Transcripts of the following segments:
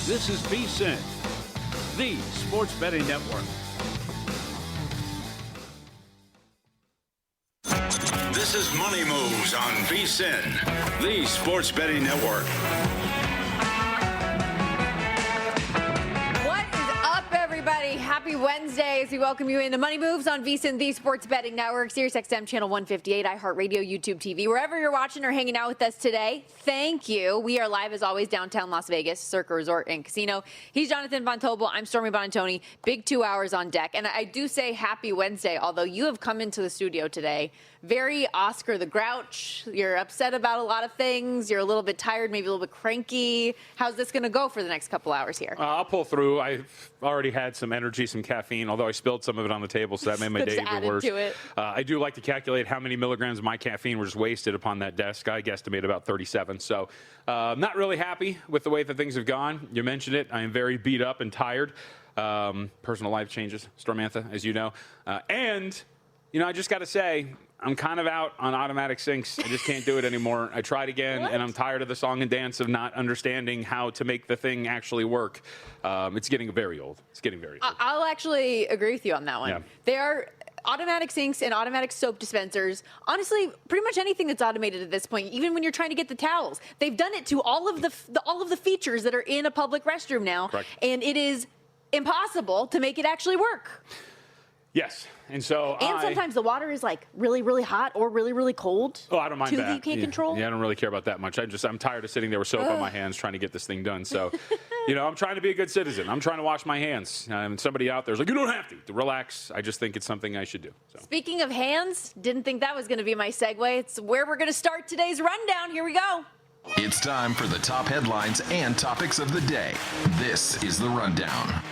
This is VSiN, the sports betting network. This is Money Moves on VSiN, the sports betting network. Happy Wednesday as we welcome you into Money Moves on VSiN, the Sports Betting Network, SiriusXM Channel 158, iHeartRadio, YouTube TV, wherever you're watching or hanging out with us today. Thank you. We are live as always downtown Las Vegas, Circa Resort and Casino. He's Jonathan Von Tobel. I'm Stormy Bonantoni. Big 2 hours on deck. And I do say happy Wednesday, although you have come into the studio today very Oscar the Grouch. You're upset about a lot of things. You're a little bit tired, maybe a little bit cranky. How's this going to go for the next couple hours here? I'll pull through. I've already had some energy, some caffeine, although I spilled some of it on the table, so that made my day even worse. I do like to calculate how many milligrams of my caffeine were just wasted upon that desk. I guesstimate about 37. So not really happy with the way that things have gone. You mentioned it. I am very beat up and tired. Personal life changes, Stormantha, as you know. And, you know, I just got to say, I'm kind of out on automatic syncs. I just can't do it anymore. I tried again, and I'm tired of the song and dance of not understanding how to make the thing actually work. It's getting very old. It's getting very old. I'll actually agree with you on that one. Yeah. They are automatic sinks and automatic soap dispensers. Honestly, pretty much anything that's automated at this point, even when you're trying to get the towels. They've done it to all of the features that are in a public restroom now. Correct. And it is impossible to make it actually work. Yes. And so sometimes the water is like really, really hot or really, really cold. Oh, I don't mind too, that. You can't control. Yeah, I don't really care about that much. I'm tired of sitting there with soap on my hands trying to get this thing done. So, you know, I'm trying to be a good citizen. I'm trying to wash my hands. And somebody out there's like, you don't have to relax. I just think it's something I should do. So. Speaking of hands, didn't think that was going to be my segue. It's where we're going to start today's rundown. Here we go. It's time for the top headlines and topics of the day. This is the Rundown.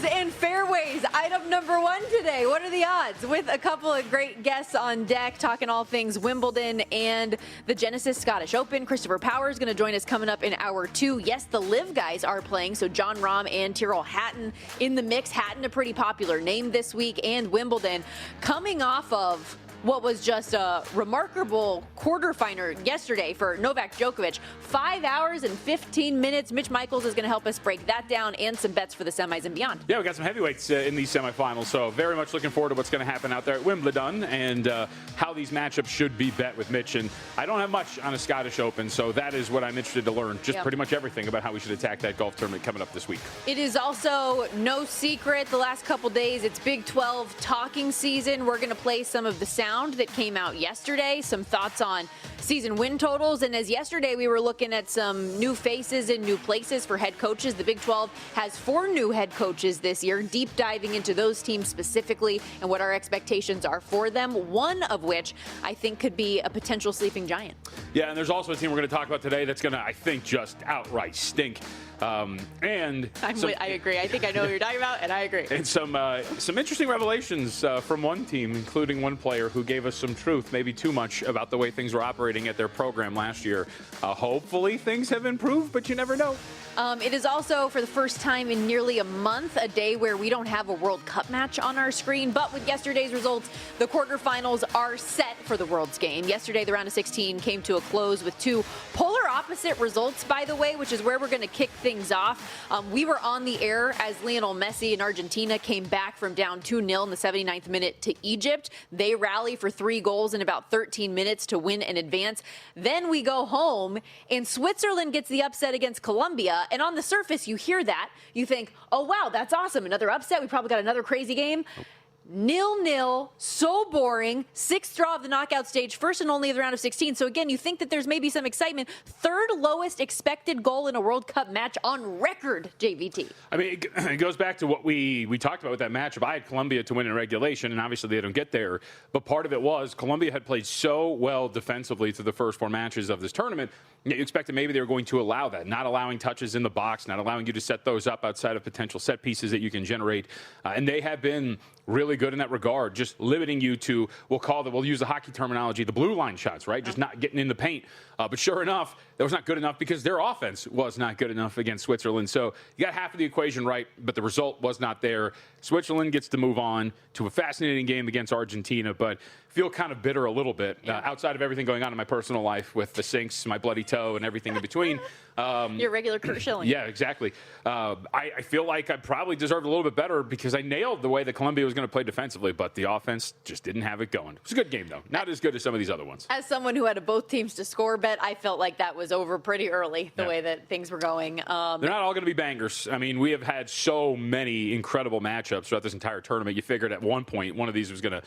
And fairways, item number one today. What are the odds? With a couple of great guests on deck, talking all things Wimbledon and the Genesis Scottish Open. Christopher Power is going to join us coming up in hour two. Yes, the Live guys are playing, so Jon Rahm and Tyrrell Hatton in the mix. Hatton, a pretty popular name this week, and Wimbledon coming off of what was just a remarkable quarterfinal yesterday for Novak Djokovic. 5 hours and 15 minutes. Mitch Michaels is going to help us break that down and some bets for the semis and beyond. Yeah, we got some heavyweights in these semifinals, so very much looking forward to what's going to happen out there at Wimbledon and how these matchups should be bet with Mitch. And I don't have much on a Scottish Open, so that is what I'm interested to learn. Just pretty much everything about how we should attack that golf tournament coming up this week. It is also no secret the last couple days it's Big 12 talking season. We're going to play some of the sound that came out yesterday, some thoughts on season win totals, and as yesterday we were looking at some new faces and new places for head coaches. The Big 12 has 4 new head coaches this year, deep diving into those teams specifically and what our expectations are for them, one of which I think could be a potential sleeping giant. Yeah, and there's also a team we're going to talk about today that's going to, I think, just outright stink. I agree. I think I know what you're talking about, and I agree. And some interesting revelations from one team, including one player who gave us some truth, maybe too much, about the way things were operating at their program last year. Hopefully things have improved, but you never know. It is also, for the first time in nearly a month, a day where we don't have a World Cup match on our screen. But with yesterday's results, the quarterfinals are set for the World's game. Yesterday, the round of 16 came to a close with 2 polar opposite results, by the way, which is where we're going to kick things off. We were on the air as Lionel Messi in Argentina came back from down 2-0 in the 79th minute to Egypt. They rally for 3 goals in about 13 minutes to win and advance. Then we go home, and Switzerland gets the upset against Colombia. And on the surface, you hear that. You think, oh, wow, that's awesome. Another upset. We probably got another crazy game. 0-0, so boring. 6th draw of the knockout stage, first and only of the round of 16. So again, you think that there's maybe some excitement. 3rd lowest expected goal in a World Cup match on record, JVT. I mean, it goes back to what we talked about with that matchup. I had Colombia to win in regulation, and obviously they don't get there. But part of it was Colombia had played so well defensively through the first 4 matches of this tournament. You expected maybe they were going to allow that, not allowing touches in the box, not allowing you to set those up outside of potential set pieces that you can generate. And they have been really good in that regard, just limiting you to, we'll use the hockey terminology, the blue line shots, right? Just not getting in the paint. But sure enough, that was not good enough because their offense was not good enough against Switzerland. So you got half of the equation right, but the result was not there. Switzerland gets to move on to a fascinating game against Argentina. But feel kind of bitter a little bit outside of everything going on in my personal life with the sinks, my bloody toe, and everything in between. Your regular Curt Schilling. Yeah, exactly. I feel like I probably deserved a little bit better because I nailed the way that Columbia was going to play defensively, but the offense just didn't have it going. It was a good game, though. Not as good as some of these other ones. As someone who had a both teams to score bet, I felt like that was over pretty early, the way that things were going. They're not all going to be bangers. I mean, we have had so many incredible matchups throughout this entire tournament. You figured at one point one of these was going to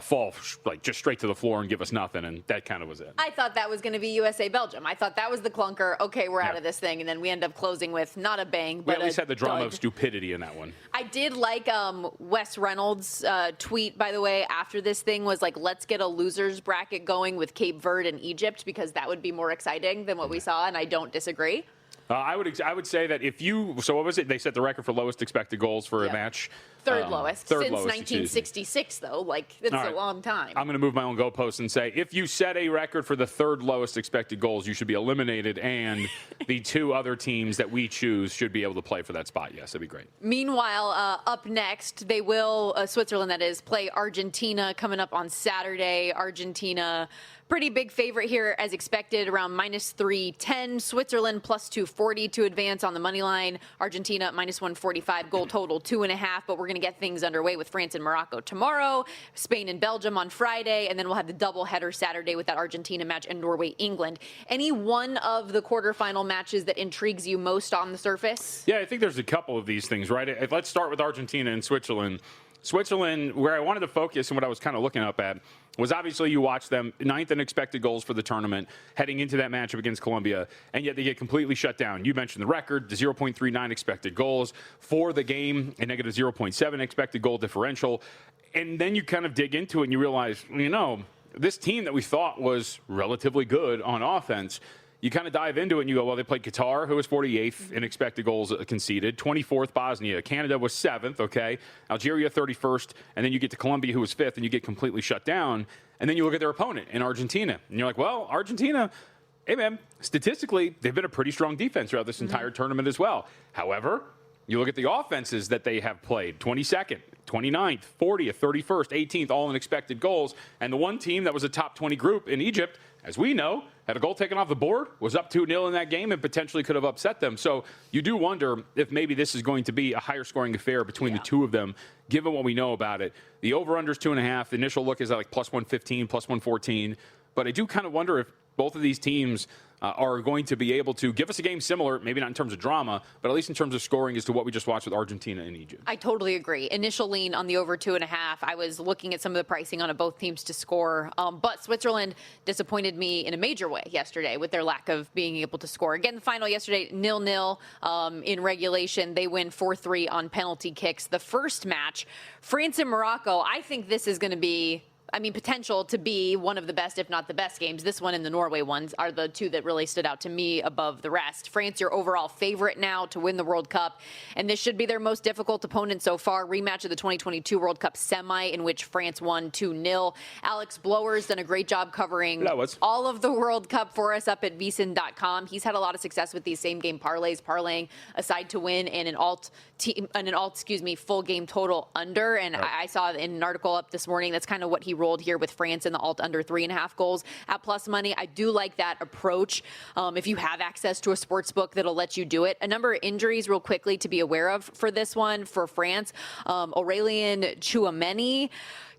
fall like just straight to the floor and give us nothing, and that kind of was it. I thought that was going to be USA-Belgium. I thought that was the clunker. Okay, we're out of this thing, and then we end up closing with not a bang, but we at least had the drama dud. of stupidity in that one. I did like Wes Reynolds' tweet, by the way, after this thing was like, let's get a losers bracket going with Cape Verde and Egypt because that would be more exciting than what we saw, and I don't disagree. I would say that if you – so what was it? They set the record for lowest expected goals for a match. Third lowest. Since 1966, though. Like, it's a long time. I'm going to move my own goalpost and say if you set a record for the third lowest expected goals, you should be eliminated, and the two other teams that we choose should be able to play for that spot. Yes, that'd be great. Meanwhile, up next, they will, Switzerland that is, play Argentina coming up on Saturday. Argentina, pretty big favorite here as expected, around minus 310. Switzerland plus 240 to advance on the money line. Argentina minus 145, goal total 2.5. But we're going to get things underway with France and Morocco tomorrow, Spain and Belgium on Friday, and then we'll have the doubleheader Saturday with that Argentina match and Norway-England. Any one of the quarterfinal matches that intrigues you most on the surface? Yeah, I think there's a couple of these things, right? Let's start with Argentina and Switzerland. Switzerland, where I wanted to focus and what I was kind of looking up at was obviously you watch them, 9th in expected goals for the tournament, heading into that matchup against Colombia, and yet they get completely shut down. You mentioned the record, the 0.39 expected goals for the game, a negative 0.7 expected goal differential. And then you kind of dig into it and you realize, this team that we thought was relatively good on offense, you kind of dive into it and you go, well, they played Qatar, who was 48th in expected goals conceded, 24th Bosnia. Canada was 7th, okay? Algeria 31st, and then you get to Colombia, who was 5th, and you get completely shut down. And then you look at their opponent in Argentina, and you're like, well, Argentina, hey, man, statistically, they've been a pretty strong defense throughout this entire tournament as well. However, you look at the offenses that they have played, 22nd, 29th, 40th, 31st, 18th, all in expected goals. And the one team that was a top 20 group in Egypt, as we know, had a goal taken off the board, was up 2-0 in that game, and potentially could have upset them. So you do wonder if maybe this is going to be a higher scoring affair between the two of them, given what we know about it. The over-under is 2.5. The initial look is at like plus 115, plus 114. But I do kind of wonder if both of these teams are going to be able to give us a game similar, maybe not in terms of drama, but at least in terms of scoring as to what we just watched with Argentina and Egypt. I totally agree. Initial lean on the over 2.5. I was looking at some of the pricing on both teams to score, but Switzerland disappointed me in a major way yesterday with their lack of being able to score. Again, the final yesterday, 0-0 in regulation. They win 4-3 on penalty kicks. The first match, France and Morocco, I think this is going to be potential to be one of the best, if not the best games. This one and the Norway ones are the two that really stood out to me above the rest. France, your overall favorite now to win the World Cup, and this should be their most difficult opponent so far. Rematch of the 2022 World Cup semi, in which France won 2-0. Alex Blower's done a great job covering all of the World Cup for us up at vsin.com. He's had a lot of success with these same game parlays, parlaying a side to win and an alt full game total under. And I saw in an article up this morning, that's kind of what he rolled here with France in the alt under 3.5 goals at plus money. I do like that approach. If you have access to a sports book that'll let you do it. A number of injuries real quickly to be aware of for this one for France. Aurélien Tchouameni,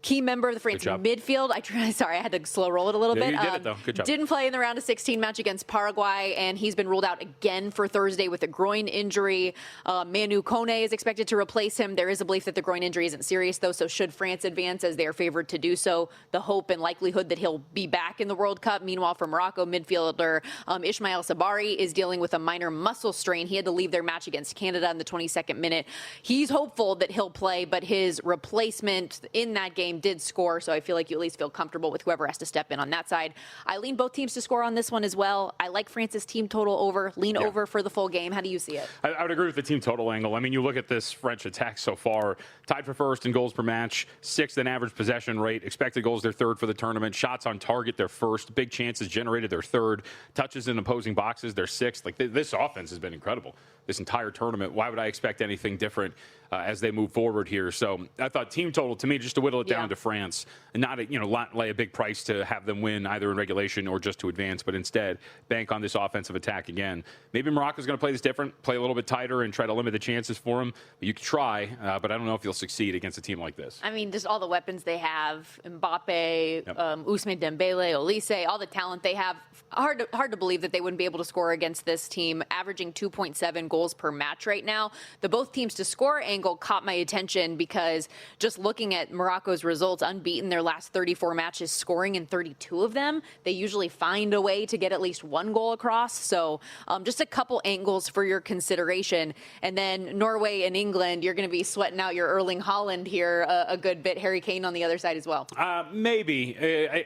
key member of the France midfield. I had to slow roll it a little bit. You did it, though. Good job. Didn't play in the round of 16 match against Paraguay, and he's been ruled out again for Thursday with a groin injury. Manu Kone is expected to replace him. There is a belief that the groin injury isn't serious, though, so should France advance as they are favored to do so, the hope and likelihood that he'll be back in the World Cup. Meanwhile, for Morocco, midfielder Ismail Sabari is dealing with a minor muscle strain. He had to leave their match against Canada in the 22nd minute. He's hopeful that he'll play, but his replacement in that game did score, so I feel like you at least feel comfortable with whoever has to step in on that side. I lean both teams to score on this one as well. I like France's team total over, over for the full game. How do you see it? I would agree with the team total angle. I mean, you look at this French attack so far, tied for first in goals per match, 6th in average possession rate, expected goals, they're 3rd for the tournament, shots on target, they're 1st, big chances generated, they're 3rd, touches in opposing boxes, they're 6th. Like, this offense has been incredible this entire tournament. Why would I expect anything different as they move forward here? So I thought team total, to me, just to whittle it down down to France and not lay a big price to have them win either in regulation or just to advance, but instead bank on this offensive attack again. Maybe Morocco's going to play this different, play a little bit tighter and try to limit the chances for them. You can try, but I don't know if you'll succeed against a team like this. I mean, just all the weapons they have, Mbappe, Ousmane Dembele, Olise, all the talent they have. Hard to believe that they wouldn't be able to score against this team, averaging 2.7 goals per match right now. The both teams to score angle caught my attention because just looking at Morocco's results, unbeaten their last 34 matches, scoring in 32 of them. They usually find a way to get at least one goal across. So just a couple angles for your consideration. And then Norway and England, you're going to be sweating out your Erling Haaland here a good bit. Harry Kane on the other side as well. Maybe.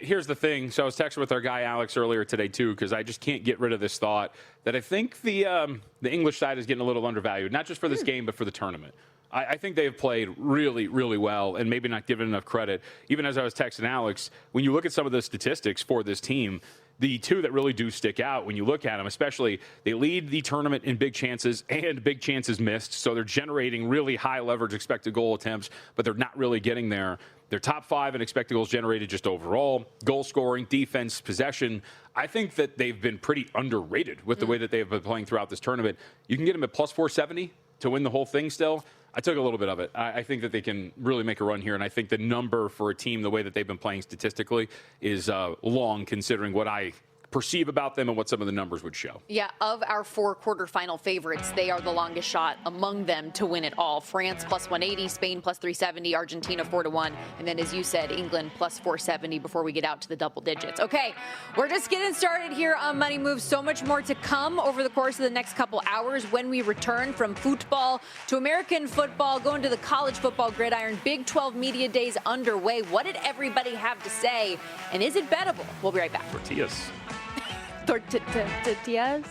Here's the thing. So I was texting with our guy Alex earlier today too, because I just can't get rid of this thought that I think the English side is getting a little undervalued, not just for this game, but for the tournament. I think they have played really, really well and maybe not given enough credit. Even as I was texting Alex, when you look at some of the statistics for this team, the two that really do stick out when you look at them, especially they lead the tournament in big chances and big chances missed. So they're generating really high leverage expected goal attempts, but they're not really getting there. They're top 5 in expected goals generated just overall, goal scoring, defense, possession. I think that they've been pretty underrated with the way that they've been playing throughout this tournament. You can get them at plus 470 to win the whole thing still. I took a little bit of it. I think that they can really make a run here, and I think the number for a team, the way that they've been playing statistically, is long considering what I perceive about them and what some of the numbers would show. Yeah, of our 4 quarterfinal favorites, they are the longest shot among them to win it all. France plus 180, Spain plus 370, Argentina 4-1, and then as you said, England plus 470 before we get out to the double digits. Okay, we're just getting started here on Money Moves. So much more to come over the course of the next couple hours when we return from football to American football, going to the college football gridiron. Big 12 Media Days underway. What did everybody have to say? And is it bettable? We'll be right back. Tortillas. Tortillas?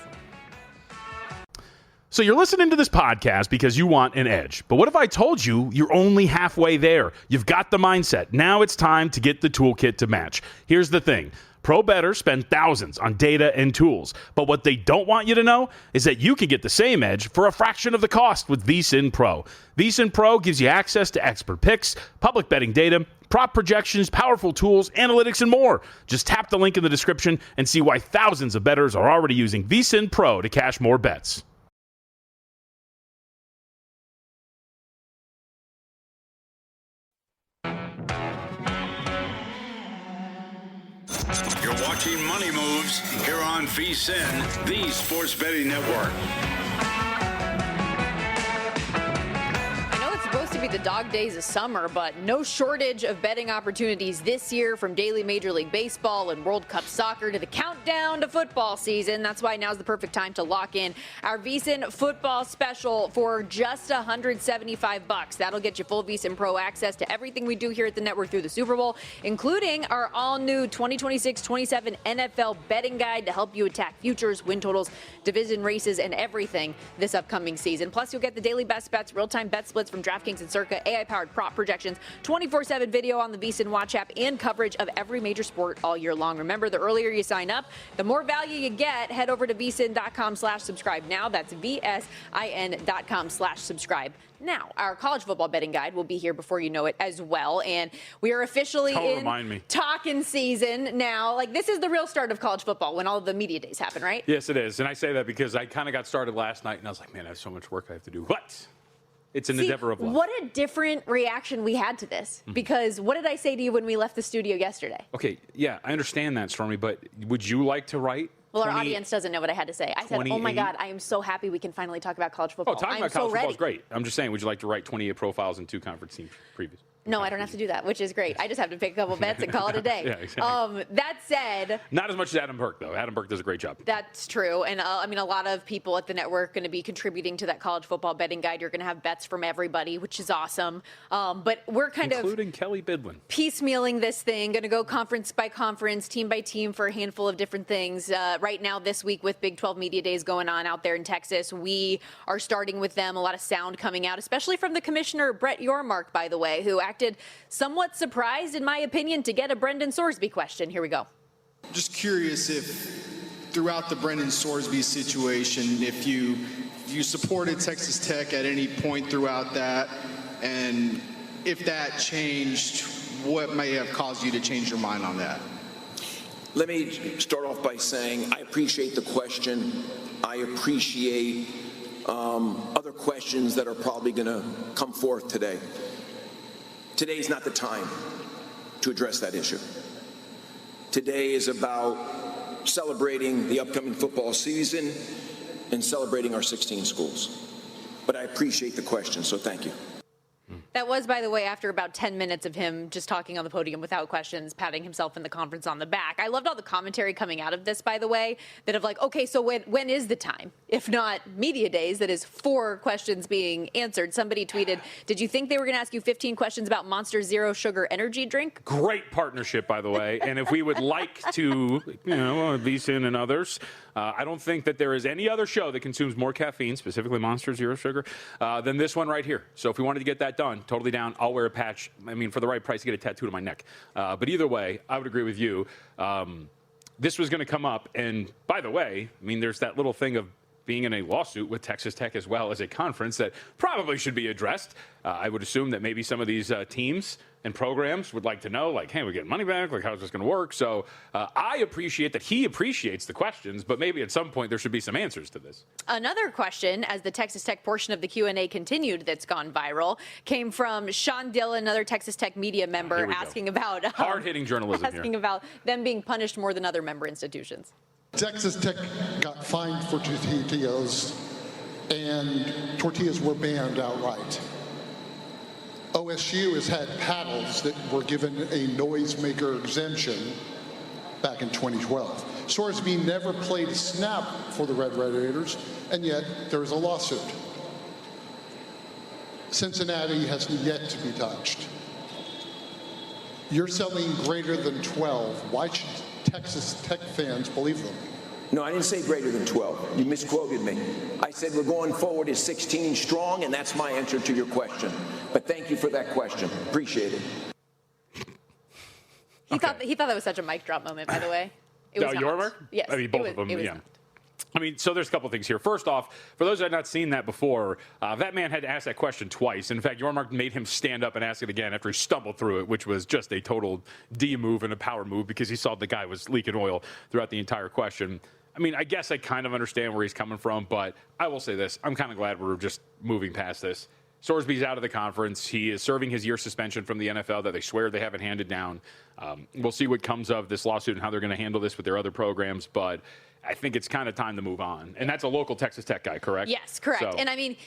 So you're listening to this podcast because you want an edge. But what if I told you you're only halfway there? You've got the mindset. Now it's time to get the toolkit to match. Here's the thing. Pro bettors spend thousands on data and tools. But what they don't want you to know is that you can get the same edge for a fraction of the cost with VSiN Pro. VSiN Pro gives you access to expert picks, public betting data, prop projections, powerful tools, analytics, and more. Just tap the link in the description and see why thousands of bettors are already using VSiN Pro to cash more bets. You're watching Money Moves here on VSiN, the Sports Betting Network. Be the dog days of summer, but no shortage of betting opportunities this year, from daily Major League Baseball and World Cup soccer to the countdown to football season. That's why now's the perfect time to lock in our VSiN football special for just $175. That'll get you full VSiN Pro access to everything we do here at the network through the Super Bowl, including our all-new 2026-27 NFL betting guide to help you attack futures, win totals, division races, and everything this upcoming season. Plus, you'll get the daily best bets, real-time bet splits from DraftKings and Circa, AI-powered prop projections, 24/7 video on the VSiN Watch app, and coverage of every major sport all year long. Remember, the earlier you sign up, the more value you get. Head over to vsin.com/subscribe now. That's vsin.com/subscribe. Now, our college football betting guide will be here before you know it as well. And we are officially in talking season now. Like, this is the real start of college football when all of the media days happen, right? Yes, it is. And I say that because I kind of got started last night and I was like, man, I have so much work I have to do. But it's an endeavor of life. What a different reaction we had to this. Because what did I say to you when we left the studio yesterday? Okay, yeah, I understand that, Stormy, but would you like to write? Well, our audience doesn't know what I had to say. I said, oh, my God, I am so happy we can finally talk about college football. Oh, talking about college football is great. I'm just saying, would you like to write 28 profiles and 2 conference team previews? No, I don't have to do that, which is great. I just have to pick a couple bets and call it a day. Yeah, exactly. That said, not as much as Adam Burke, though. Adam Burke does a great job. That's true. And I mean, a lot of people at the network are going to be contributing to that college football betting guide. You're going to have bets from everybody, which is awesome. But we're including Kelly Bidlin. Piecemealing this thing, going to go conference by conference, team by team for a handful of different things. Right now, this week with Big 12 Media Days going on out there in Texas, we are starting with them. A lot of sound coming out, especially from the commissioner, Brett Yormark, by the way, who acted somewhat surprised, in my opinion, to get a Brendan Sorsby question. Here we go. Just curious if throughout the Brendan Sorsby situation, if you supported Texas Tech at any point throughout that, and if that changed what may have caused you to change your mind on that? Let me start off by saying I appreciate the question. I appreciate other questions that are probably going to come forth today. Today is not the time to address that issue. Today is about celebrating the upcoming football season and celebrating our 16 schools. But I appreciate the question, so thank you. That was, by the way, after about 10 minutes of him just talking on the podium without questions, patting himself in the conference on the back. I loved all the commentary coming out of this, by the way, that of like, okay, so when is the time? If not media days, that is 4 questions being answered. Somebody tweeted, did you think they were going to ask you 15 questions about Monster Zero Sugar energy drink? Great partnership, by the way. And if we would like to, VSiN and others, I don't think that there is any other show that consumes more caffeine, specifically Monster Zero Sugar, than this one right here. So if we wanted to get that done, totally down. I'll wear a patch. I mean, for the right price, to get a tattoo to my neck. But either way, I would agree with you. This was going to come up. And by the way, I mean, there's that little thing of being in a lawsuit with Texas Tech as well as a conference that probably should be addressed. I would assume that maybe some of these teams and programs would like to know, like, hey, we're getting money back. Like, how's this going to work? So I appreciate that he appreciates the questions, but maybe at some point there should be some answers to this. Another question, as the Texas Tech portion of the Q&A continued that's gone viral, came from Sean Dillon, another Texas Tech media member, asking about hard-hitting journalism asking about them being punished more than other member institutions. Texas Tech got fined for tortillas, and tortillas were banned outright. OSU has had paddles that were given a noisemaker exemption back in 2012. Sorsby never played a snap for the Red Raiders, and yet there is a lawsuit. Cincinnati has yet to be touched. You're selling greater than 12. Why should Texas Tech fans believe them? No, I didn't say greater than 12. You misquoted me. I said we're going forward as 16 strong, and that's my answer to your question. But thank you for that question. Appreciate it. He thought that was such a mic drop moment, by the way. It was Yormark? Yes. I mean, both of them, yeah. Not. I mean, so there's a couple things here. First off, for those that have not seen that before, that man had to ask that question twice. In fact, Yormark made him stand up and ask it again after he stumbled through it, which was just a total D move and a power move because he saw the guy was leaking oil throughout the entire question. I mean, I guess I kind of understand where he's coming from, but I will say this. I'm kind of glad we're just moving past this. Sorsby's out of the conference. He is serving his year suspension from the NFL that they swear they haven't handed down. We'll see what comes of this lawsuit and how they're going to handle this with their other programs, but I think it's kind of time to move on. And that's a local Texas Tech guy, correct? Yes, correct. So. And I mean,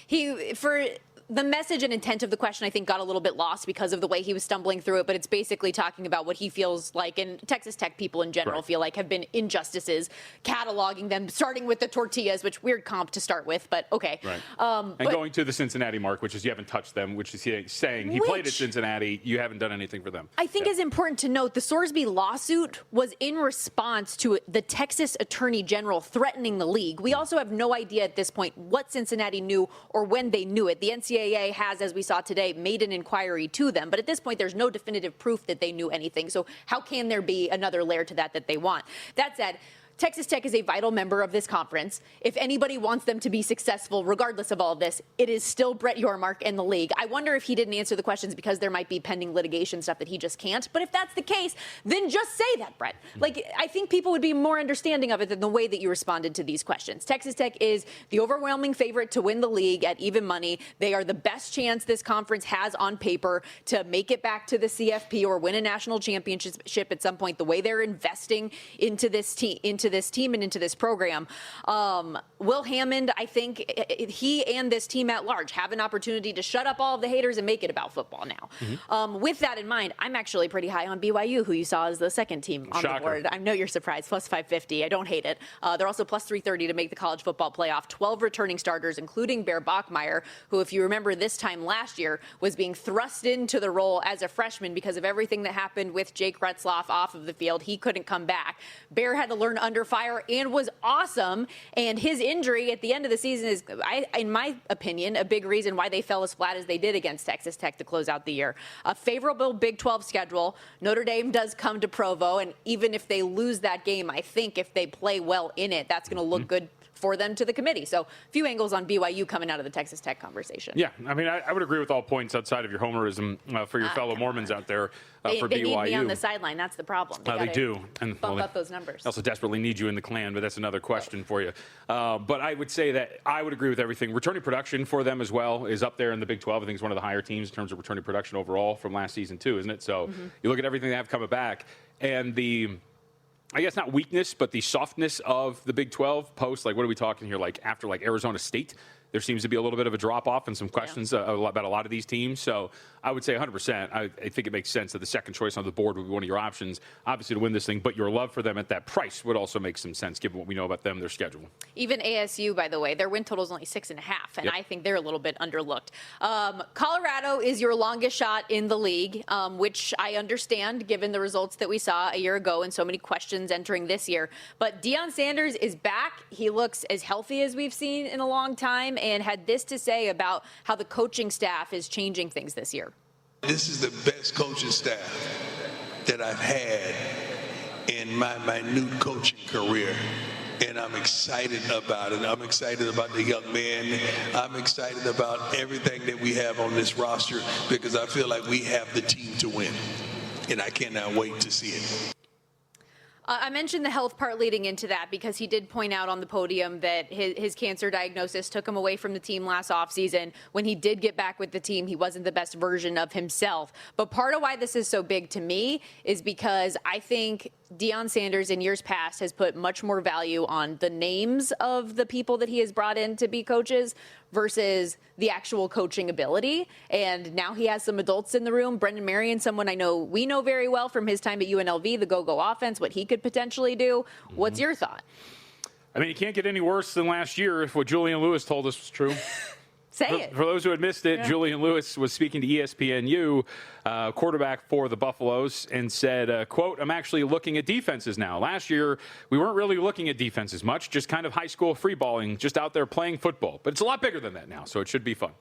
the message and intent of the question, I think, got a little bit lost because of the way he was stumbling through it. But it's basically talking about what he feels like, and Texas Tech people in general feel like have been injustices, cataloging them, starting with the tortillas, which weird comp to start with, but okay. Right. And going to the Cincinnati mark, which is you haven't touched them, which is saying he played at Cincinnati, you haven't done anything for them. I think is important to note the Sorsby lawsuit was in response to the Texas Attorney General threatening the league. We also have no idea at this point what Cincinnati knew or when they knew it. The NCAA has, as we saw today, made an inquiry to them. But at this point, there's no definitive proof that they knew anything. So how can there be another layer to that they want? That said, Texas Tech is a vital member of this conference. If anybody wants them to be successful, regardless of all of this, it is still Brett Yormark and the league. I wonder if he didn't answer the questions because there might be pending litigation stuff that he just can't. But if that's the case, then just say that, Brett. Like, I think people would be more understanding of it than the way that you responded to these questions. Texas Tech is the overwhelming favorite to win the league at even money. They are the best chance this conference has on paper to make it back to the CFP or win a national championship at some point. The way they're investing into this team, and into this program. Will Hammond, I think he and this team at large have an opportunity to shut up all of the haters and make it about football now. Mm-hmm. With that in mind, I'm actually pretty high on BYU, who you saw as the second team on the board. I know you're surprised. Plus 550. I don't hate it. They're also plus 330 to make the college football playoff. 12 returning starters, including Bear Bachmeier, who, if you remember this time last year, was being thrust into the role as a freshman because of everything that happened with Jake Retzlaff off of the field. He couldn't come back. Bear had to learn under fire and was awesome. And his injury at the end of the season is, in my opinion, a big reason why they fell as flat as they did against Texas Tech to close out the year. A favorable Big 12 schedule. Notre Dame does come to Provo, and even if they lose that game, I think if they play well in it, that's going to look good for them to the committee. So a few angles on BYU coming out of the Texas Tech conversation. Yeah, I mean, I would agree with all points outside of your homerism for your fellow Mormons out there for BYU. They need me on the sideline. That's the problem. They do. And bump up those numbers. They also desperately need you in the clan, but that's another question for you. But I would say that I would agree with everything. Returning production for them as well is up there in the Big 12. I think it's one of the higher teams in terms of returning production overall from last season too, isn't it? So you look at everything they have coming back, and the, I guess not weakness, but the softness of the Big 12 post. Like, what are we talking here? Like after like Arizona State, there seems to be a little bit of a drop-off and some questions about a lot of these teams. So I would say 100%. I think it makes sense that the second choice on the board would be one of your options, obviously, to win this thing. But your love for them at that price would also make some sense, given what we know about them, their schedule. Even ASU, by the way, their win total is only 6.5, and I think they're a little bit underlooked. Colorado is your longest shot in the league, which I understand, given the results that we saw a year ago and so many questions entering this year. But Deion Sanders is back. He looks as healthy as we've seen in a long time, and had this to say about how the coaching staff is changing things this year. This is the best coaching staff that I've had in my minute coaching career, and I'm excited about it. I'm excited about the young men. I'm excited about everything that we have on this roster, because I feel like we have the team to win, and I cannot wait to see it. I mentioned the health part leading into that because he did point out on the podium that his cancer diagnosis took him away from the team last offseason. When he did get back with the team, he wasn't the best version of himself. But part of why this is so big to me is because I think Deion Sanders in years past has put much more value on the names of the people that he has brought in to be coaches versus the actual coaching ability. And now he has some adults in the room. Brendan Marion, someone we know very well from his time at UNLV, the go-go offense, what he could potentially do. What's your thought? I mean, it can't get any worse than last year if what Julian Lewis told us was true. Say it. For those who had missed it, Julian Lewis was speaking to ESPNU, quarterback for the Buffaloes, and said, quote, "I'm actually looking at defenses now. Last year, we weren't really looking at defenses much, just kind of high school free balling, just out there playing football. But it's a lot bigger than that now, so it should be fun."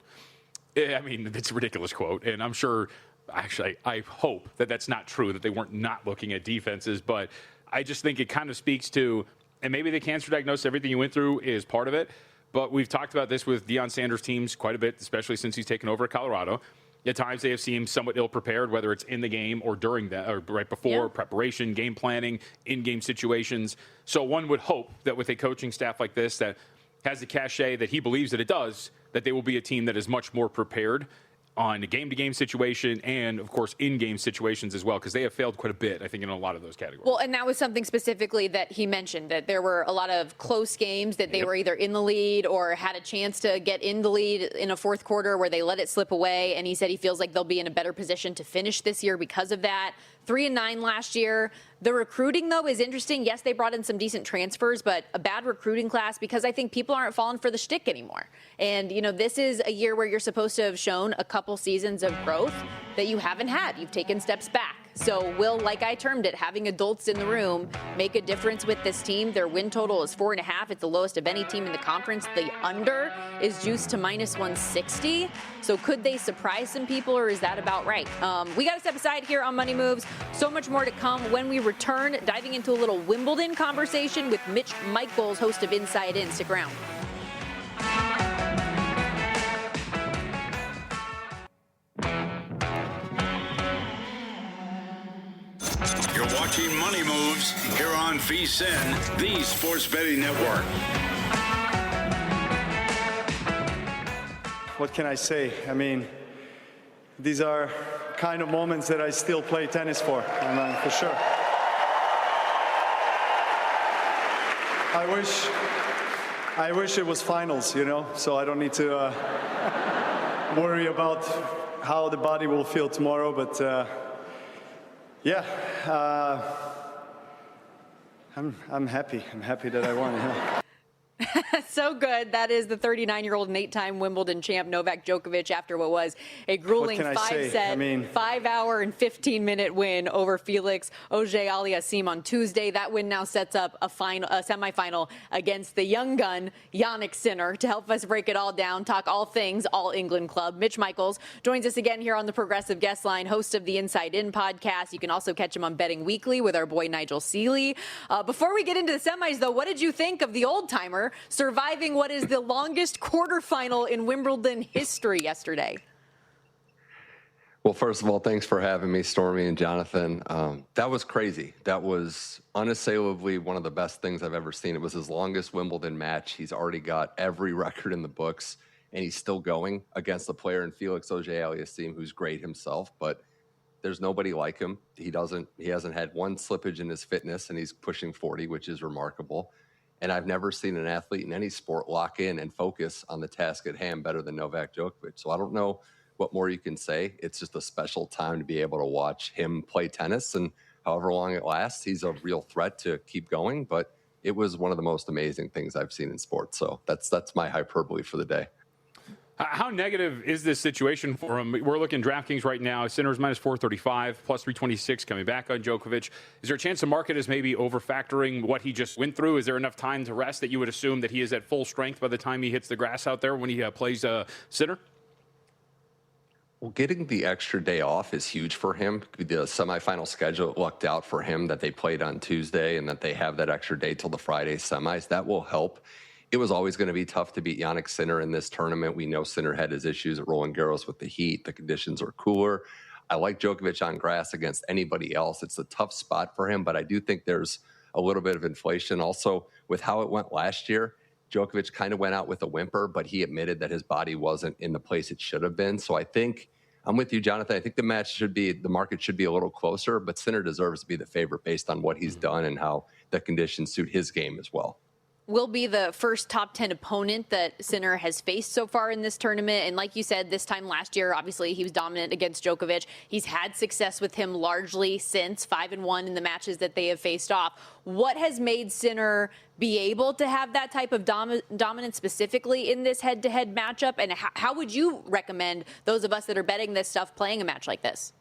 I mean, it's a ridiculous quote, and I'm sure, actually, I hope that that's not true, that they weren't not looking at defenses, but I just think it kind of speaks to, and maybe the cancer diagnosis, everything you went through is part of it, but we've talked about this with Deion Sanders' teams quite a bit, especially since he's taken over at Colorado. At times they have seemed somewhat ill-prepared, whether it's in the game or during that, or right before, preparation, game planning, in-game situations. So one would hope that with a coaching staff like this that has the cachet that he believes that it does, that they will be a team that is much more prepared on a game-to-game situation and, of course, in-game situations as well, because they have failed quite a bit, I think, in a lot of those categories. Well, and that was something specifically that he mentioned, that there were a lot of close games that they were either in the lead or had a chance to get in the lead in a fourth quarter where they let it slip away, and he said he feels like they'll be in a better position to finish this year because of that. 3-9 last year. The recruiting, though, is interesting. Yes, they brought in some decent transfers, but a bad recruiting class because I think people aren't falling for the shtick anymore. And, you know, this is a year where you're supposed to have shown a couple seasons of growth that you haven't had. You've taken steps back. So will, like I termed it, having adults in the room make a difference with this team? Their win total is 4.5. It's the lowest of any team in the conference. The under is juiced to -160. So could they surprise some people, or is that about right? We got to step aside here on Money Moves. So much more to come when we return, diving into a little Wimbledon conversation with Mitch Michaels, host of Inside In. Stick around. You're watching Money Moves here on VSiN, the Sports Betting Network. What can I say? I mean, these are kind of moments that I still play tennis for sure. I wish it was finals, you know, so I don't need to worry about how the body will feel tomorrow, but I'm happy. I'm happy that I won. Yeah. So good. That is the 39-year-old and 8-time Wimbledon champ Novak Djokovic after what was a grueling 5-set, 5-hour and 15-minute win over Felix Auger-Aliassime on Tuesday. That win now sets up a semifinal against the young gun, Jannik Sinner. To help us break it all down, talk all things All England Club, Mitch Michaels joins us again here on the Progressive Guest Line, host of the Inside In podcast. You can also catch him on Betting Weekly with our boy Nigel Seeley. Before we get into the semis, though, what did you think of the old-timer Sinner surviving what is the longest quarterfinal in Wimbledon history yesterday. Well, first of all, thanks for having me, Stormy and Jonathan. That was crazy. That was unassailably one of the best things I've ever seen. It was his longest Wimbledon match. He's already got every record in the books, and he's still going against a player in Felix Auger-Aliassime, who's great himself, but there's nobody like him. He hasn't had one slippage in his fitness, and he's pushing 40, which is remarkable. And I've never seen an athlete in any sport lock in and focus on the task at hand better than Novak Djokovic. So I don't know what more you can say. It's just a special time to be able to watch him play tennis, and however long it lasts, he's a real threat to keep going. But it was one of the most amazing things I've seen in sports. So that's my hyperbole for the day. How negative is this situation for him? We're looking DraftKings right now. Sinner's minus 435, plus 326 coming back on Djokovic. Is there a chance the market is maybe over-factoring what he just went through? Is there enough time to rest that you would assume that he is at full strength by the time he hits the grass out there when he plays Sinner? Well, getting the extra day off is huge for him. The semifinal schedule lucked out for him that they played on Tuesday and that they have that extra day till the Friday semis. That will help. It was always going to be tough to beat Jannik Sinner in this tournament. We know Sinner had his issues at Roland Garros with the heat. The conditions are cooler. I like Djokovic on grass against anybody else. It's a tough spot for him, but I do think there's a little bit of inflation. Also, with how it went last year, Djokovic kind of went out with a whimper, but he admitted that his body wasn't in the place it should have been. So I think I'm with you, Jonathan. I think the market should be a little closer, but Sinner deserves to be the favorite based on what he's done and how the conditions suit his game as well. Will be the first top 10 opponent that Sinner has faced so far in this tournament. And like you said, this time last year, obviously he was dominant against Djokovic. He's had success with him largely since 5-1 in the matches that they have faced off. What has made Sinner be able to have that type of dominance specifically in this head-to-head matchup? And how would you recommend those of us that are betting this stuff playing a match like this?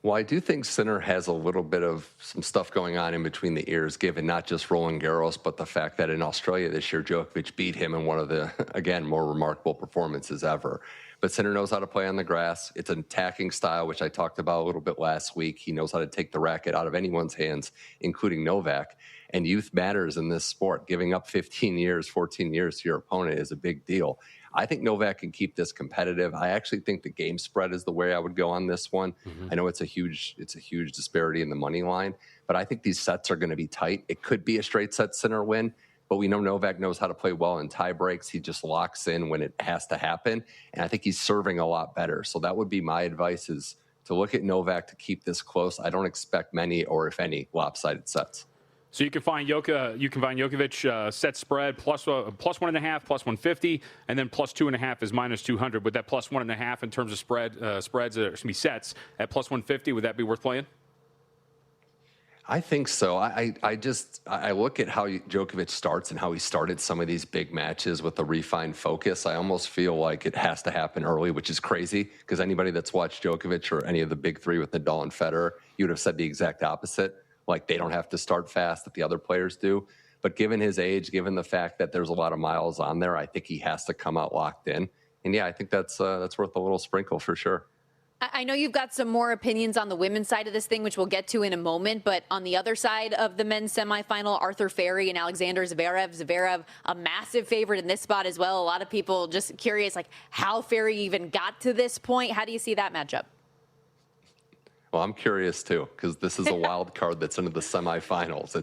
Well, I do think Sinner has a little bit of some stuff going on in between the ears, given not just Roland Garros, but the fact that in Australia this year, Djokovic beat him in one of the, again, more remarkable performances ever. But Sinner knows how to play on the grass. It's an attacking style, which I talked about a little bit last week. He knows how to take the racket out of anyone's hands, including Novak. And youth matters in this sport. Giving up 15 years, 14 years to your opponent is a big deal. I think Novak can keep this competitive. I actually think the game spread is the way I would go on this one. Mm-hmm. I know it's a huge disparity in the money line, but I think these sets are going to be tight. It could be a straight set Sinner win, but we know Novak knows how to play well in tie breaks. He just locks in when it has to happen, and I think he's serving a lot better. So that would be my advice, is to look at Novak to keep this close. I don't expect many, or if any, lopsided sets. So you can find Djokovic set spread plus 1.5, plus 150, and then plus 2.5 is minus 200. Would that plus 1.5 in terms of spreads, sets at plus 150, would that be worth playing? I think so. I look at how Djokovic starts and how he started some of these big matches with a refined focus. I almost feel like it has to happen early, which is crazy, because anybody that's watched Djokovic or any of the big three with Nadal and Federer, you would have said the exact opposite. Like, they don't have to start fast that the other players do. But given his age, given the fact that there's a lot of miles on there, I think he has to come out locked in. And yeah, I think that's worth a little sprinkle for sure. I know you've got some more opinions on the women's side of this thing, which we'll get to in a moment. But on the other side of the men's semifinal, Arthur Ferry and Alexander Zverev. Zverev, a massive favorite in this spot as well. A lot of people just curious, like, how Ferry even got to this point. How do you see that matchup? Well, I'm curious too, because this is a wild card that's into the semifinals.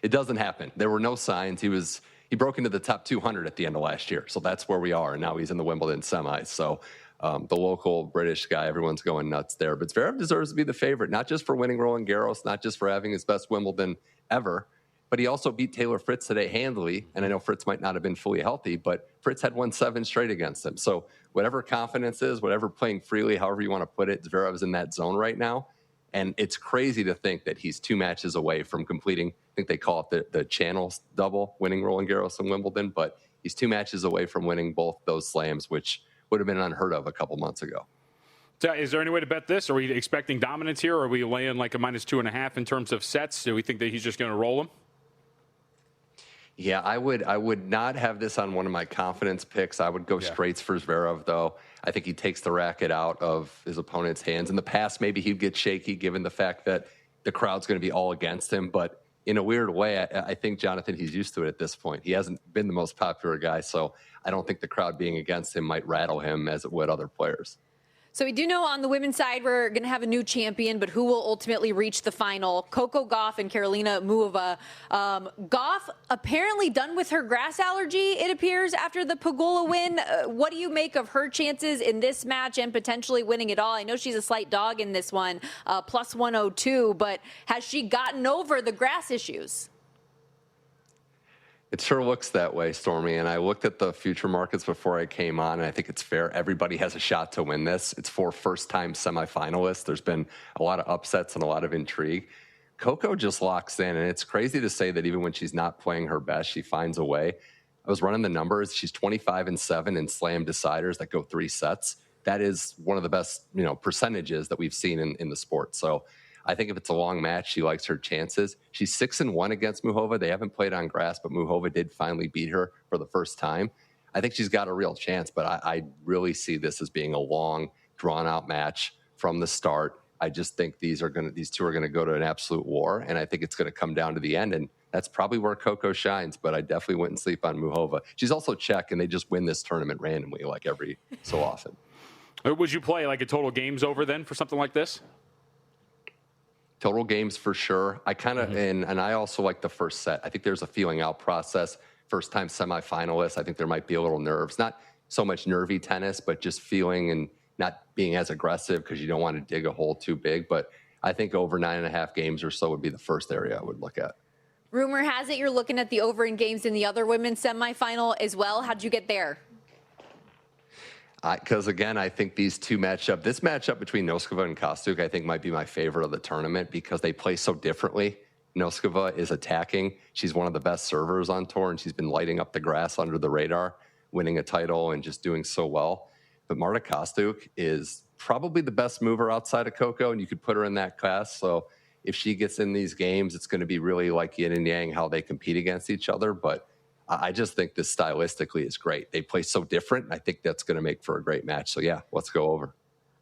It doesn't happen. There were no signs. He broke into the top 200 at the end of last year, so that's where we are. And now he's in the Wimbledon semis. So the local British guy, everyone's going nuts there. But Zverev deserves to be the favorite, not just for winning Roland Garros, not just for having his best Wimbledon ever, but he also beat Taylor Fritz today handily. And I know Fritz might not have been fully healthy, but Fritz had won 7 straight against him. So whatever confidence is, whatever playing freely, however you want to put it, Zverev's in that zone right now. And it's crazy to think that he's 2 matches away from completing, I think they call it the Channels double, winning Roland Garros and Wimbledon, but he's 2 matches away from winning both those slams, which would have been unheard of a couple months ago. So is there any way to bet this? Are we expecting dominance here, or are we laying like a minus 2.5 in terms of sets? Do we think that he's just going to roll them? Yeah, I would not have this on one of my confidence picks. I would go straights for Zverev, though. I think he takes the racket out of his opponent's hands. In the past, maybe he'd get shaky given the fact that the crowd's going to be all against him, but in a weird way, I think, Jonathan, he's used to it at this point. He hasn't been the most popular guy, so I don't think the crowd being against him might rattle him as it would other players. So we do know on the women's side we're going to have a new champion, but who will ultimately reach the final? Coco Gauff and Karolina Muchova. Gauff apparently done with her grass allergy, it appears, after the Pegula win. What do you make of her chances in this match and potentially winning it all? I know she's a slight dog in this one, plus 102, but has she gotten over the grass issues? It sure looks that way, Stormy. And I looked at the future markets before I came on, and I think it's fair. Everybody has a shot to win this. It's 4 first-time semifinalists. There's been a lot of upsets and a lot of intrigue. Coco just locks in, and it's crazy to say that even when she's not playing her best, she finds a way. I was running the numbers. She's 25-7 in slam deciders that go 3 sets. That is one of the best, percentages that we've seen in the sport. So I think if it's a long match, she likes her chances. She's 6-1 against Muchova. They haven't played on grass, but Muchova did finally beat her for the first time. I think she's got a real chance, but I really see this as being a long, drawn-out match from the start. I just think these two are gonna go to an absolute war, and I think it's gonna come down to the end, and that's probably where Coco shines. But I definitely wouldn't sleep on Muchova. She's also Czech, and they just win this tournament randomly, like every so often. Would you play like a total games over then for something like this? Total games for sure. I kind of, and I also like the first set. I think there's a feeling out process. First time semifinalists, I think there might be a little nerves. Not so much nervy tennis, but just feeling and not being as aggressive because you don't want to dig a hole too big. But I think over 9.5 games or so would be the first area I would look at. Rumor has it you're looking at the over in games in the other women's semifinal as well. How'd you get there? Because, again, I think these two matchup, this matchup between Noskova and Kostyuk, I think might be my favorite of the tournament because they play so differently. Noskova is attacking. She's one of the best servers on tour, and she's been lighting up the grass under the radar, winning a title and just doing so well. But Marta Kostyuk is probably the best mover outside of Coco, and you could put her in that class. So if she gets in these games, it's going to be really like yin and yang, how they compete against each other. But I just think this stylistically is great. They play so different. I think that's going to make for a great match. So, yeah, let's go over.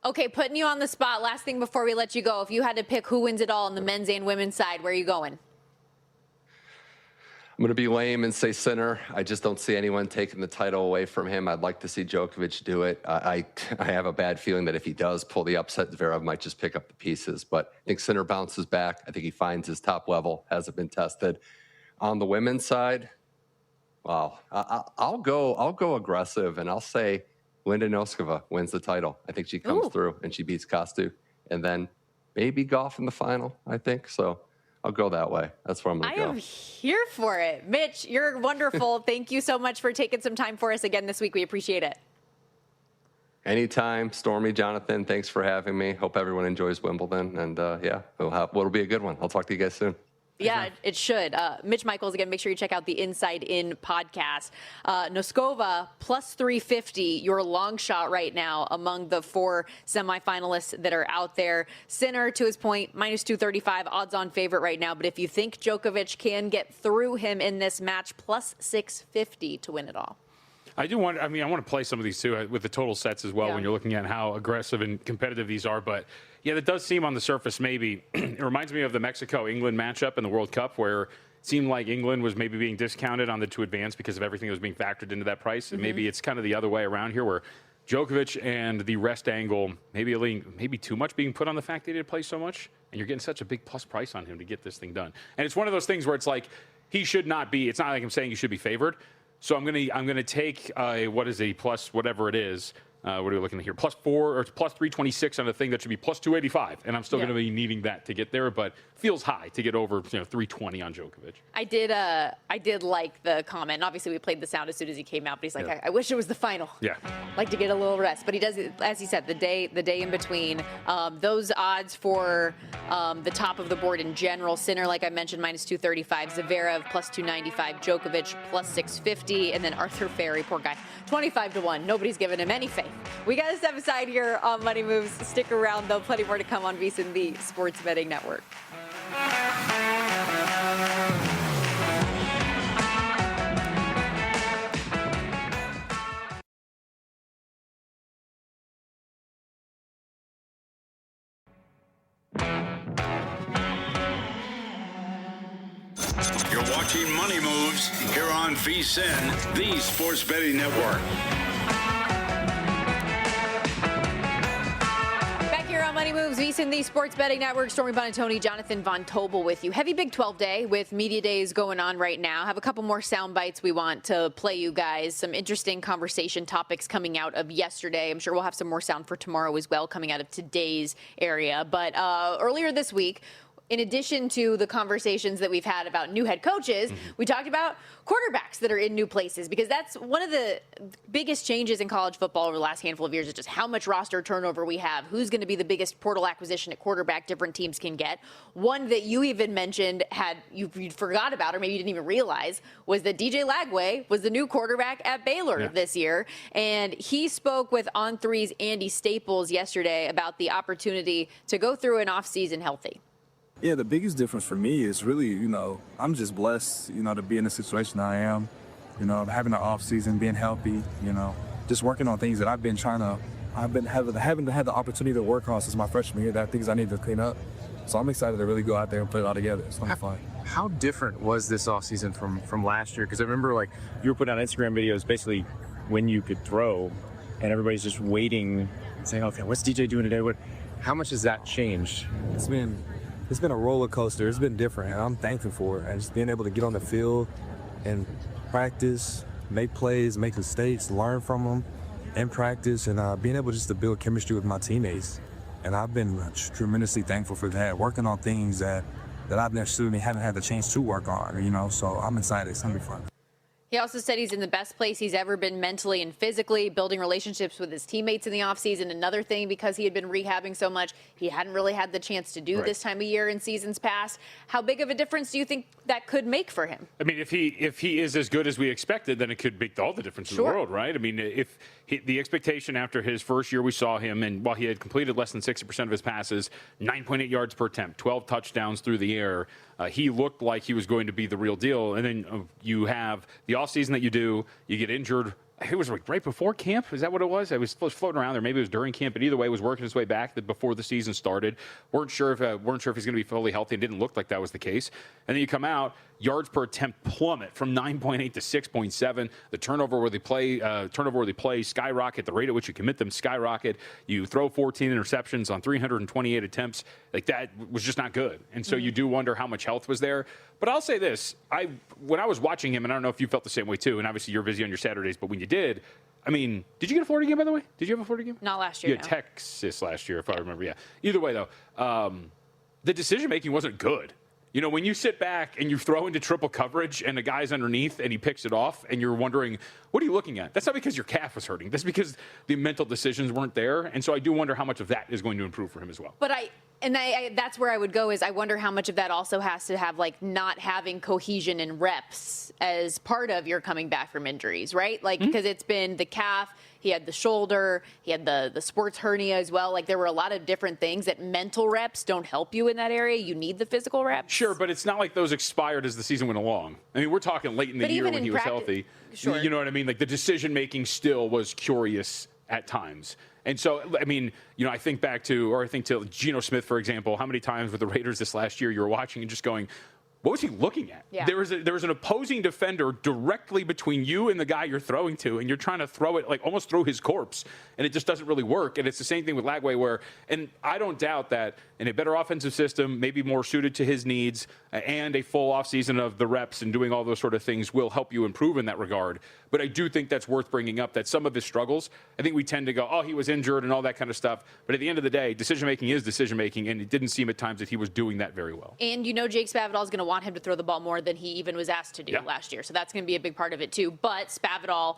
Okay, putting you on the spot. Last thing before we let you go. If you had to pick who wins it all on the men's and women's side, where are you going? I'm going to be lame and say Sinner. I just don't see anyone taking the title away from him. I'd like to see Djokovic do it. I have a bad feeling that if he does pull the upset, Zverev might just pick up the pieces. But I think Sinner bounces back. I think he finds his top level. Hasn't been tested. On the women's side, wow. I'll go aggressive, and I'll say Linda Noskova wins the title. I think she comes through, and she beats Kostyuk. And then maybe Gauff in the final, I think. So I'll go that way. That's where I'm going to go. I am here for it. Mitch, you're wonderful. Thank you so much for taking some time for us again this week. We appreciate it. Anytime. Stormy, Jonathan, thanks for having me. Hope everyone enjoys Wimbledon. And, it'll be a good one. I'll talk to you guys soon. Yeah, it should. Mitch Michaels, again, make sure you check out the Inside In podcast. Noskova, plus 350, your long shot right now among the 4 semifinalists that are out there. Sinner, to his point, minus 235, odds-on favorite right now. But if you think Djokovic can get through him in this match, plus 650 to win it all. I want to play some of these too with the total sets as well when you're looking at how aggressive and competitive these are. But, yeah, that does seem on the surface maybe. It reminds me of the Mexico-England matchup in the World Cup where it seemed like England was maybe being discounted on the to advance because of everything that was being factored into that price. And maybe it's kind of the other way around here where Djokovic and the rest angle, maybe too much being put on the fact that he didn't play so much. And you're getting such a big plus price on him to get this thing done. And it's one of those things where it's like he should not be – it's not like I'm saying he should be favored. So I'm gonna take what is a plus whatever it is. What are we looking at here? Plus 4 or plus 326 on a thing that should be plus 285, and I'm still going to be needing that to get there. But feels high to get over 320 on Djokovic. I did like the comment. And obviously, we played the sound as soon as he came out, but he's like, I wish it was the final. Yeah, like to get a little rest, but he does, as he said, the day in between. Those odds for the top of the board in general: Sinner, like I mentioned, minus 235, Zverev plus 295, Djokovic plus 650, and then Arthur Ferry, poor guy, 25-1. Nobody's giving him any faith. We got to step aside here on Money Moves. Stick around, though. Plenty more to come on VSiN, the Sports Betting Network. You're watching Money Moves here on VSiN, the Sports Betting Network. Money Moves, VSiN, the Sports Betting Network. Stormy Buonantony, Jonathan Von Tobel with you. Heavy Big 12 day with media days going on right now. Have a couple more sound bites we want to play you guys. Some interesting conversation topics coming out of yesterday. I'm sure we'll have some more sound for tomorrow as well coming out of today's area. But earlier this week, in addition to the conversations that we've had about new head coaches, we talked about quarterbacks that are in new places, because that's one of the biggest changes in college football over the last handful of years, is just how much roster turnover we have, who's going to be the biggest portal acquisition at quarterback different teams can get. One that you even mentioned you'd forgot about, or maybe you didn't even realize, was that DJ Lagway was the new quarterback at Baylor this year. And he spoke with On3's Andy Staples yesterday about the opportunity to go through an offseason healthy. Yeah, the biggest difference for me is really, I'm just blessed, to be in the situation I am, having an off season, being healthy, just working on things that I've been having the opportunity to work on since my freshman year, that things I need to clean up. So I'm excited to really go out there and put it all together. It's going to be fun. How different was this offseason from last year? Because I remember, you were putting on Instagram videos basically when you could throw, and everybody's just waiting and saying, okay, what's DJ doing today? How much has that changed? It's been a roller coaster. It's been different, and I'm thankful for it. And just being able to get on the field and practice, make plays, make mistakes, learn from them in practice, and being able just to build chemistry with my teammates. And I've been tremendously thankful for that, working on things that I've necessarily haven't had the chance to work on, so I'm excited. It's going to be fun. He also said he's in the best place he's ever been mentally and physically, building relationships with his teammates in the offseason. Another thing, because he had been rehabbing so much, he hadn't really had the chance to do this time of year in seasons past. How big of a difference do you think that could make for him? I mean, if he is as good as we expected, then it could make all the difference in the world, right? I mean, if the expectation after his first year we saw him, and while he had completed less than 60% of his passes, 9.8 yards per attempt, 12 touchdowns through the air, he looked like he was going to be the real deal. And then you have the offseason that you get injured. It was right before camp. Is that what it was? I was floating around there. Maybe it was during camp, but either way, was working his way back before the season started. Weren't sure if he's going to be fully healthy. It didn't look like that was the case. And then you come out, yards per attempt plummet from 9.8 to 6.7. The turnover worthy play skyrocket. The rate at which you commit them skyrocket. You throw 14 interceptions on 328 attempts. Like, that was just not good. And so you do wonder how much health was there. But I'll say this: when I was watching him, and I don't know if you felt the same way too. And obviously you're busy on your Saturdays, but when you did, I mean, did you get a Florida game, by the way? Did you have a Florida game? Not last year. You had Texas last year, if I remember. Yeah. Either way, though, the decision making wasn't good. When you sit back and you throw into triple coverage and the guy's underneath and he picks it off and you're wondering, what are you looking at? That's not because your calf was hurting. That's because the mental decisions weren't there. And so I do wonder how much of that is going to improve for him as well. But that's where I would go, is I wonder how much of that also has to have, not having cohesion and reps as part of your coming back from injuries, right? Because it's been the calf, he had the shoulder, he had the sports hernia as well. There were a lot of different things that mental reps don't help you in that area. You need the physical reps. Sure, but it's not like those expired as the season went along. I mean, we're talking late in the year when he was healthy. Sure. You know what I mean? The decision-making still was curious at times. And so, I mean, I think to Geno Smith, for example. How many times with the Raiders this last year you were watching and just going, what was he looking at? Yeah. There was an opposing defender directly between you and the guy you're throwing to, and you're trying to throw it almost through his corpse, and it just doesn't really work. And it's the same thing with Lagway, and I don't doubt that in a better offensive system, maybe more suited to his needs, and a full offseason of the reps and doing all those sort of things will help you improve in that regard. But I do think that's worth bringing up, that some of his struggles, I think we tend to go, oh, he was injured and all that kind of stuff. But at the end of the day, decision-making is decision-making, and it didn't seem at times that he was doing that very well. And Jake Spavital is going to want him to throw the ball more than he even was asked to do last year. So that's going to be a big part of it too. But Spavital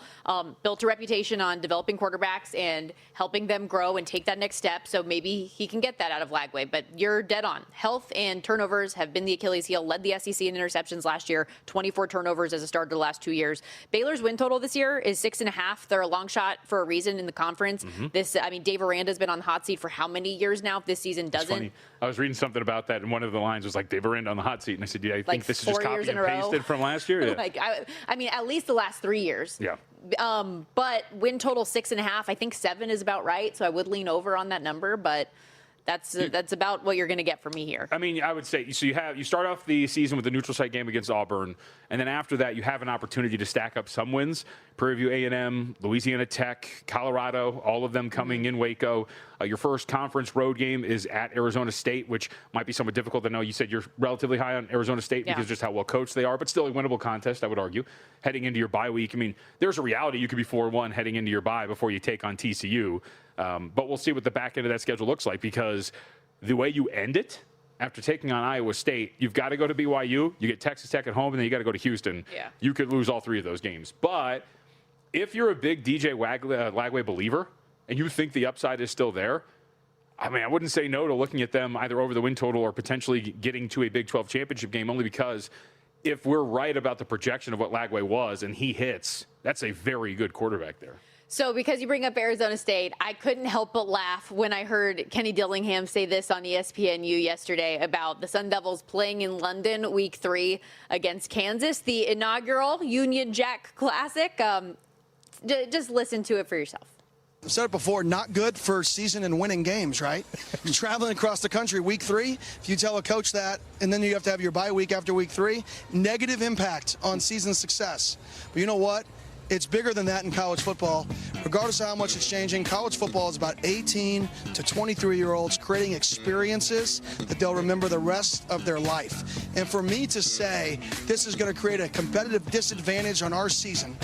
built a reputation on developing quarterbacks and helping them grow and take that next step. So maybe he can get that out of Lagway. But you're dead on. Health and turnovers have been the Achilles heel. Led the SEC in interceptions last year. 24 turnovers as a starter the last 2 years. Baylor's win total this year is 6.5. They're a long shot for a reason in the conference. Dave Aranda's been on the hot seat for how many years now? If this season doesn't. I was reading something about that, and one of the lines was Dave Aranda on the hot seat, and I said, I think this is just copy and pasted from last year. Yeah. I mean, at least the last 3 years. Yeah. But win total 6.5. I think 7 is about right. So I would lean over on that number, but That's about what you're going to get from me here. I mean, I would say, so you start off the season with the neutral site game against Auburn, and then after that you have an opportunity to stack up some wins. Prairie View A&M, Louisiana Tech, Colorado, all of them coming in Waco. Your first conference road game is at Arizona State, which might be somewhat difficult. I know you said you're relatively high on Arizona State because just how well coached they are, but still a winnable contest, I would argue, heading into your bye week. I mean, there's a reality you could be 4-1 heading into your bye before you take on TCU. But we'll see what the back end of that schedule looks like, because the way you end it after taking on Iowa State, you've got to go to BYU, you get Texas Tech at home, and then you got to go to Houston. Yeah. You could lose all 3 of those games. But if you're a big DJ Lagway believer and you think the upside is still there, I mean, I wouldn't say no to looking at them either over the win total or potentially getting to a Big 12 championship game, only because if we're right about the projection of what Lagway was and he hits, that's a very good quarterback there. So because you bring up Arizona State, I couldn't help but laugh when I heard Kenny Dillingham say this on ESPNU yesterday about the Sun Devils playing in London week 3 against Kansas, the inaugural Union Jack Classic. Just listen to it for yourself. I've said it before, not good for season and winning games, right? You're traveling across the country week 3. If you tell a coach that, and then you have to have your bye week after week 3, negative impact on season success. But you know what? It's bigger than that in college football. Regardless of how much it's changing, college football is about 18 to 23-year-olds creating experiences that they'll remember the rest of their life. And for me to say this is going to create a competitive disadvantage on our season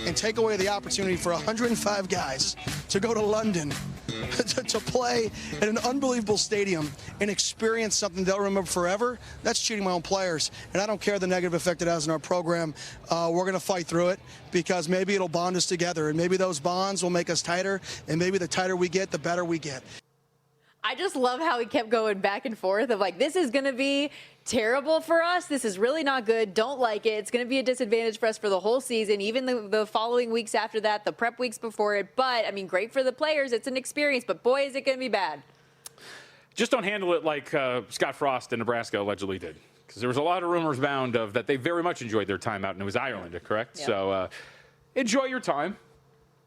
and take away the opportunity for 105 guys to go to London to play at an unbelievable stadium and experience something they'll remember forever, that's cheating my own players. And I don't care the negative effect it has on our program. We're going to fight through it, because maybe it'll bond us together, and maybe those bonds will make us tighter, and maybe the tighter we get, the better we get. I just love how he kept going back and forth of like, this is going to be terrible for us. This is really not good. Don't like it. It's going to be a disadvantage for us for the whole season, even the following weeks after that, the prep weeks before it. But, I mean, great for the players. It's an experience. But, boy, is it going to be bad. Just don't handle it like Scott Frost in Nebraska allegedly did. Because there was a lot of rumors bound of that they very much enjoyed their time out, and it was Ireland, correct? Yeah. So enjoy your time.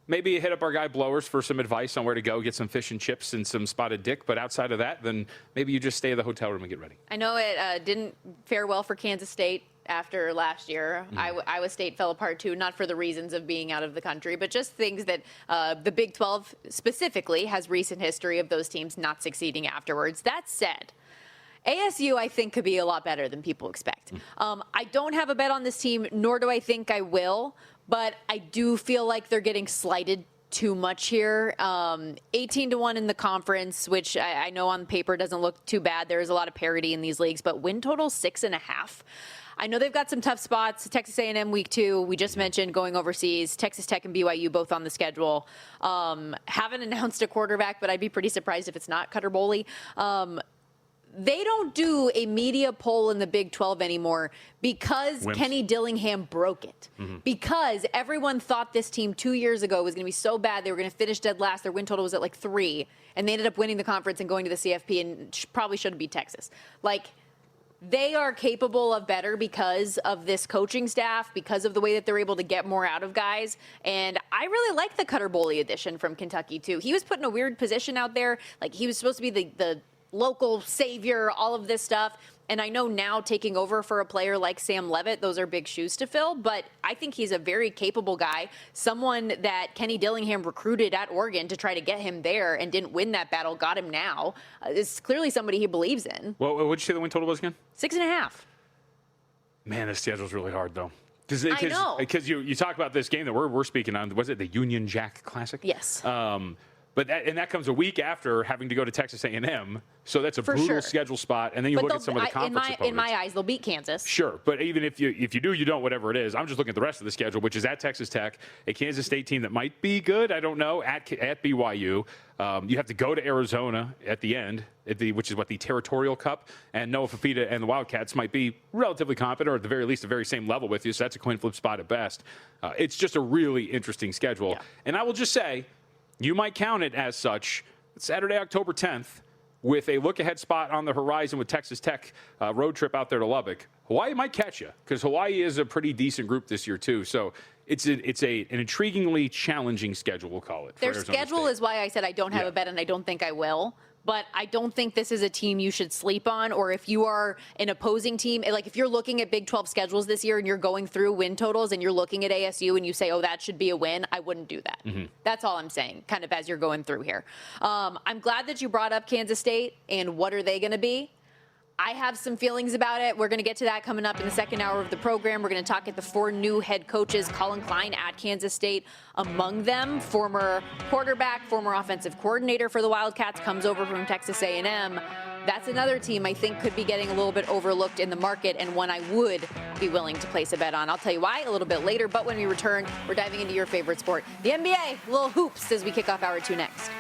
Maybe hit up our guy Blowers for some advice on where to go, get some fish and chips and some spotted dick. But outside of that, then maybe you just stay in the hotel room and get ready. I know it didn't fare well for Kansas State after last year. Iowa State fell apart, too, not for the reasons of being out of the country, but just things that the Big 12 specifically has recent history of those teams not succeeding afterwards. That said, ASU, I think, could be a lot better than people expect. I don't have a bet on this team, nor do I think I will, but I do feel like they're getting slighted too much here. 18-1 in the conference, which I know on paper doesn't look too bad. There is a lot of parity in these leagues, but win total 6.5. I know they've got some tough spots. Texas A&M week 2, we just mentioned going overseas. Texas Tech and BYU both on the schedule. Haven't announced a quarterback, but I'd be pretty surprised if it's not Cutter Boley. They don't do a media poll in the Big 12 anymore because Kenny Dillingham broke it. Because everyone thought this team 2 years ago was going to be so bad they were going to finish dead last. Their win total was at like 3, and they ended up winning the conference and going to the CFP and probably should have beat Texas. Like, they are capable of better because of this coaching staff, because of the way that they're able to get more out of guys. And I really like the Cutter Boley addition from Kentucky, too. He was put in a weird position out there. Like, he was supposed to be the local savior, all of this stuff. And I know now taking over for a player like Sam Leavitt, those are big shoes to fill, but I think he's a very capable guy, someone that Kenny Dillingham recruited at Oregon to try to get him there and didn't win that battle, got him now. It's clearly somebody he believes in. Well, what did you say the win total was again? 6.5. Man, this schedule's really hard, though. I know. Because you talk about this game that we're speaking on. Was it the Union Jack Classic? Yes. But that comes a week after having to go to Texas A&M, so that's a brutal schedule spot. And then you look at some of the conference opponents. In my eyes, they'll beat Kansas. Sure, but even if you do, you don't, whatever it is. I'm just looking at the rest of the schedule, which is at Texas Tech, a Kansas State team that might be good. I don't know. At BYU, you have to go to Arizona at the end, which is the Territorial Cup, and Noah Fafita and the Wildcats might be relatively competent, or at the very least, the very same level with you. So that's a coin flip spot at best. It's just a really interesting schedule, and I will just say, you might count it as such. Saturday, October 10th, with a look-ahead spot on the horizon with Texas Tech road trip out there to Lubbock. Hawaii might catch you because Hawaii is a pretty decent group this year too. So it's an intriguingly challenging schedule, we'll call it. Their schedule is why I said I don't have a bet and I don't think I will. but I don't think this is a team you should sleep on. Or if you are an opposing team, like if you're looking at Big 12 schedules this year and you're going through win totals and you're looking at ASU and you say, oh, that should be a win, I wouldn't do that. That's all I'm saying, kind of as you're going through here. I'm glad that you brought up Kansas State and what are they going to be. I have some feelings about it. We're going to get to that coming up in the second hour of the program. We're going to talk at the 4 new head coaches, Colin Klein at Kansas State, among them former quarterback, former offensive coordinator for the Wildcats, comes over from Texas A&M. That's another team I think could be getting a little bit overlooked in the market and one I would be willing to place a bet on. I'll tell you why a little bit later, but when we return, we're diving into your favorite sport, the NBA, little hoops, as we kick off hour 2 next.